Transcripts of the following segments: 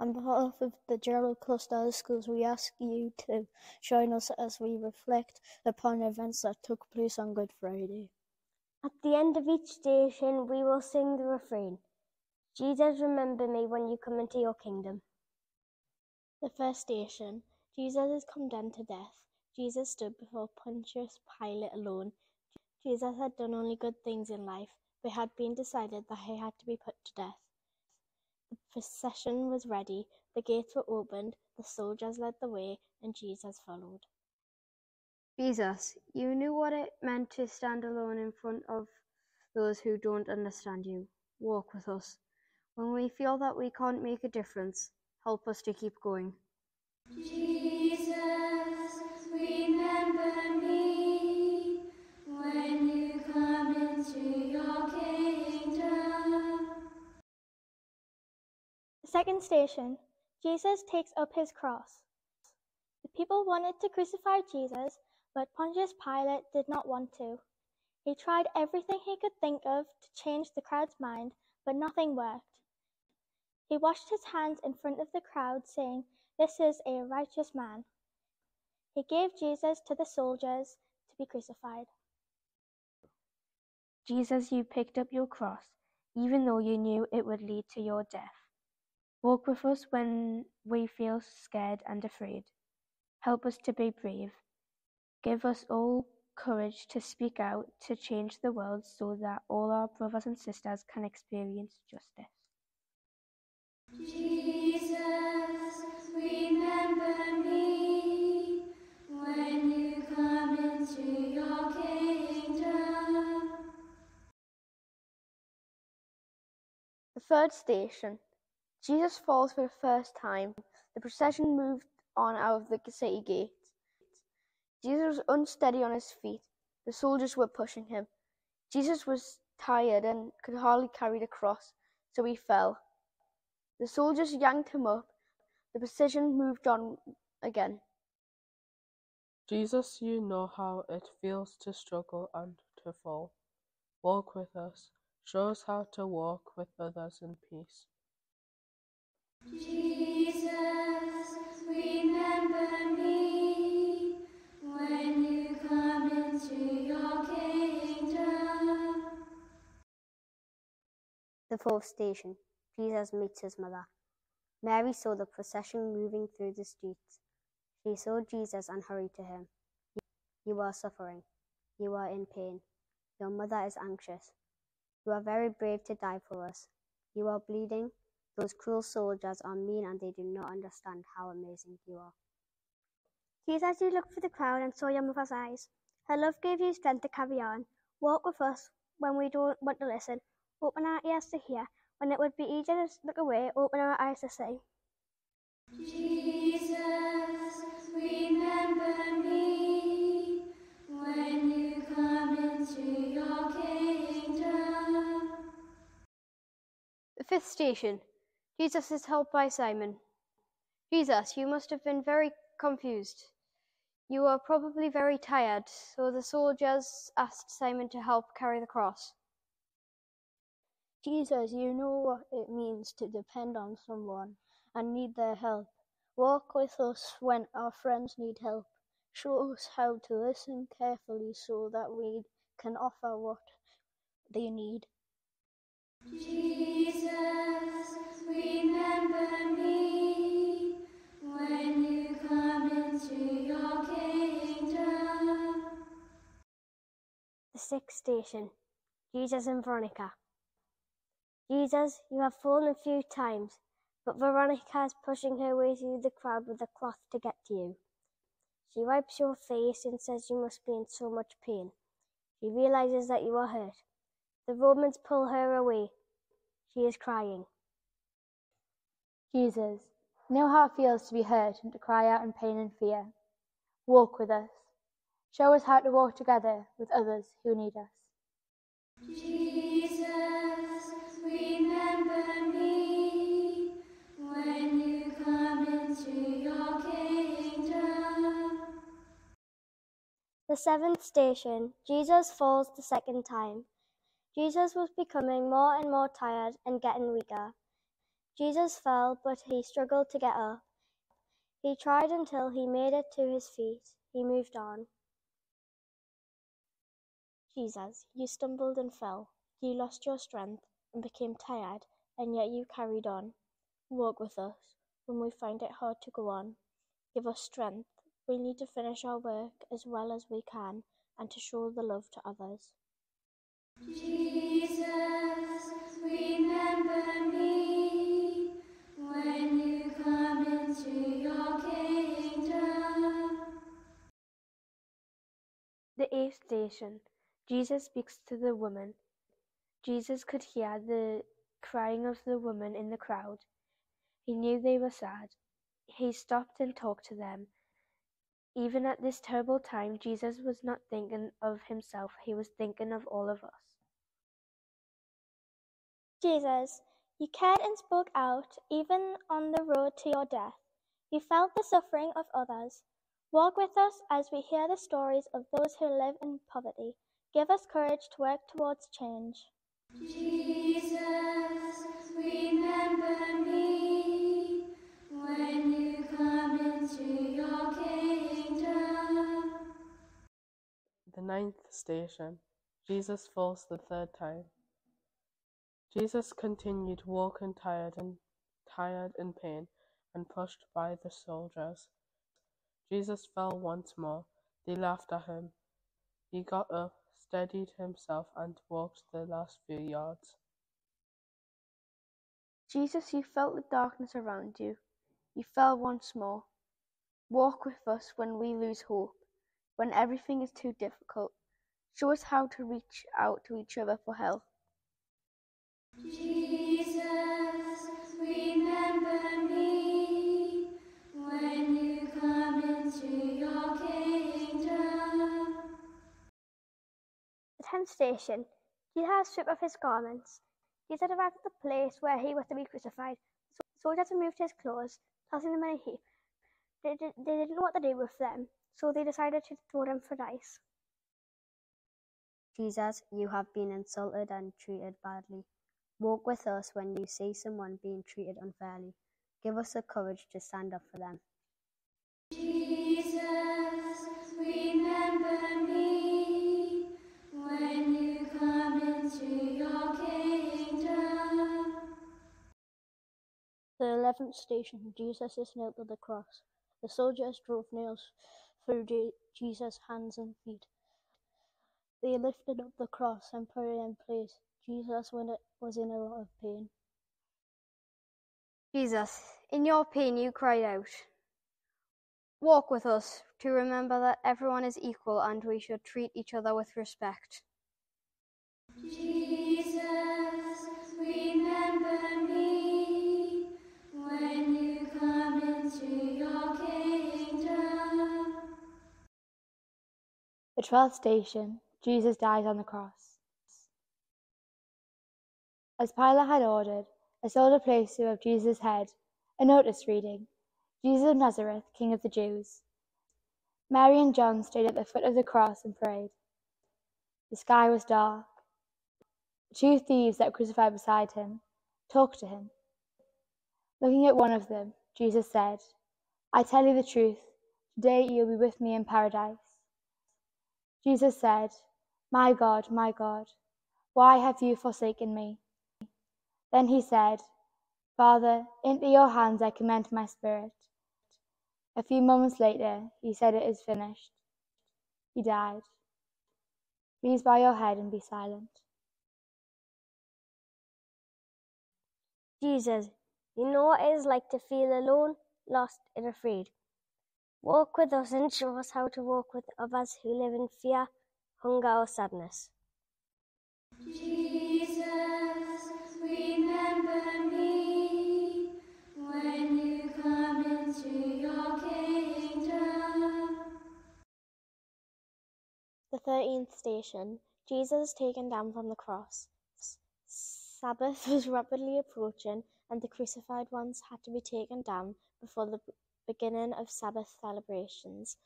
On behalf of the Jarrow cluster of schools, we ask you to join us as we reflect upon events that took place on Good Friday. At the end of each station, we will sing the refrain, Jesus, remember me when you come into your kingdom. The first station, Jesus is condemned to death. Jesus stood before Pontius Pilate alone. Jesus had done only good things in life, but it had been decided that he had to be put to death. The procession was ready, the gates were opened, the soldiers led the way, and Jesus followed. Jesus, you knew what it meant to stand alone in front of those who don't understand you. Walk with us. When we feel that we can't make a difference, help us to keep going. Jesus, remember me when you come into your kingdom. The second station, Jesus takes up his cross. The people wanted to crucify Jesus, but Pontius Pilate did not want to. He tried everything he could think of to change the crowd's mind, but nothing worked. He washed his hands in front of the crowd, saying, "This is a righteous man." He gave Jesus to the soldiers to be crucified. Jesus, you picked up your cross, even though you knew it would lead to your death. Walk with us when we feel scared and afraid. Help us to be brave. Give us all courage to speak out, to change the world so that all our brothers and sisters can experience justice. Jesus, remember me when you come into your kingdom. The third station, Jesus falls for the first time. The procession moved on out of the city gates. Jesus was unsteady on his feet. The soldiers were pushing him. Jesus was tired and could hardly carry the cross, so he fell. The soldiers yanked him up. The procession moved on again. Jesus, you know how it feels to struggle and to fall. Walk with us. Show us how to walk with others in peace. Jesus, remember me when you come into your kingdom. The fourth station, Jesus meets his mother. Mary saw the procession moving through the streets. She saw Jesus and hurried to him. You are suffering. You are in pain. Your mother is anxious. You are very brave to die for us. You are bleeding. Those cruel soldiers are mean and they do not understand how amazing you are. Jesus, you looked through the crowd and saw your mother's eyes. Her love gave you strength to carry on. Walk with us when we don't want to listen. Open our ears to hear. When it would be easier to look away, open our eyes to see. Jesus, remember me when you come into your kingdom. The fifth station, Jesus is helped by Simon. Jesus, you must have been very confused. You were probably very tired, so the soldiers asked Simon to help carry the cross. Jesus, you know what it means to depend on someone and need their help. Walk with us when our friends need help. Show us how to listen carefully so that we can offer what they need. Jesus, remember me when you come into your kingdom. The sixth station, Jesus and Veronica. Jesus, you have fallen a few times, but Veronica is pushing her way through the crowd with a cloth to get to you. She wipes your face and says you must be in so much pain. She realizes that you are hurt. The Romans pull her away. She is crying. Jesus, you know how it feels to be hurt and to cry out in pain and fear. Walk with us. Show us how to walk together with others who need us. Jesus, remember me when you come into your kingdom. The seventh station, Jesus falls the second time. Jesus was becoming more and more tired and getting weaker. Jesus fell, but he struggled to get up. He tried until he made it to his feet. He moved on. Jesus, you stumbled and fell. You lost your strength and became tired, and yet you carried on. Walk with us when we find it hard to go on. Give us strength. We need to finish our work as well as we can and to show the love to others. Jesus, remember me when you come into your kingdom. The 8th station. Jesus speaks to the woman. Jesus could hear the crying of the women in the crowd. He knew they were sad. He stopped and talked to them. Even at this terrible time, Jesus was not thinking of himself. He was thinking of all of us. Jesus, you cared and spoke out, even on the road to your death. You felt the suffering of others. Walk with us as we hear the stories of those who live in poverty. Give us courage to work towards change. Jesus, remember me when you come into your kingdom. The 9th station. Jesus falls the 3rd time. Jesus continued walking tired in pain and pushed by the soldiers. Jesus fell once more. They laughed at him. He got up, steadied himself, and walked the last few yards. Jesus, you felt the darkness around you. You fell once more. Walk with us when we lose hope, when everything is too difficult. Show us how to reach out to each other for help. Jesus, remember me when you come into your kingdom. The 10th station. Jesus stripped off his garments. Jesus arrived at the place where he was to be crucified. The soldiers removed his clothes, tossing them in a heap. They didn't know what to do with them, so they decided to throw them for dice. Jesus, you have been insulted and treated badly. Walk with us when you see someone being treated unfairly. Give us the courage to stand up for them. Jesus, remember me when you come into your kingdom. The 11th station. Jesus is nailed to the cross. The soldiers drove nails through Jesus' hands and feet. They lifted up the cross and put it in place. Jesus was in a lot of pain. Jesus, in your pain you cried out. Walk with us to remember that everyone is equal and we should treat each other with respect. Jesus, remember me when you come into your kingdom. The 12th station. Jesus dies on the cross. As Pilate had ordered, a soldier placed above Jesus' head a notice reading, Jesus of Nazareth, King of the Jews. Mary and John stayed at the foot of the cross and prayed. The sky was dark. The 2 thieves that were crucified beside him talked to him. Looking at one of them, Jesus said, I tell you the truth, today you'll be with me in paradise. Jesus said, my God, why have you forsaken me? Then he said, Father, into your hands I commend my spirit. A few moments later, he said, it is finished. He died. Please bow your head and be silent. Jesus, you know what it is like to feel alone, lost, and afraid. Walk with us and show us how to walk with others who live in fear, hunger, or sadness. Jesus, remember me when you come into your kingdom. The 13th station. Jesus is taken down from the cross. Sabbath was rapidly approaching, and the crucified ones had to be taken down before the beginning of Sabbath celebrations.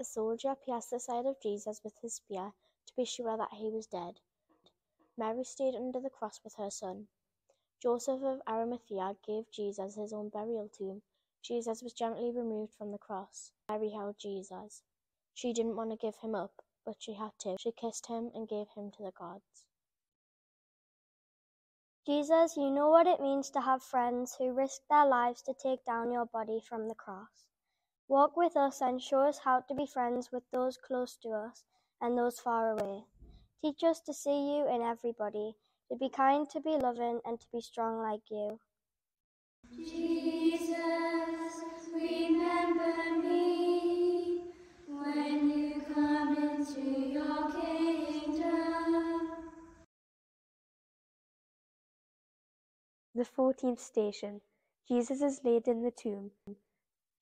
A soldier pierced the side of Jesus with his spear to be sure that he was dead. Mary stayed under the cross with her son. Joseph of Arimathea gave Jesus his own burial tomb. Jesus was gently removed from the cross. Mary held Jesus. She didn't want to give him up, but she had to. She kissed him and gave him to the gods. Jesus, you know what it means to have friends who risk their lives to take down your body from the cross. Walk with us and show us how to be friends with those close to us and those far away. Teach us to see you in everybody, to be kind, to be loving, and to be strong like you. Jesus, remember me when you come into your kingdom. The 14th station. Jesus is laid in the tomb.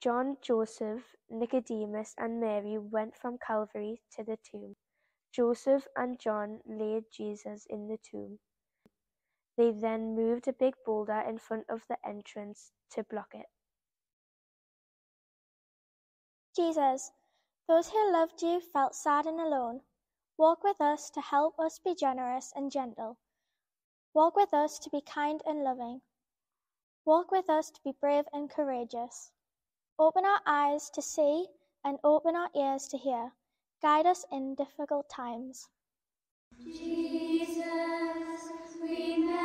John, Joseph, Nicodemus, and Mary went from Calvary to the tomb. Joseph and John laid Jesus in the tomb. They then moved a big boulder in front of the entrance to block it. Jesus, those who loved you felt sad and alone. Walk with us to help us be generous and gentle. Walk with us to be kind and loving. Walk with us to be brave and courageous. Open our eyes to see and open our ears to hear. Guide us in difficult times. Jesus, remember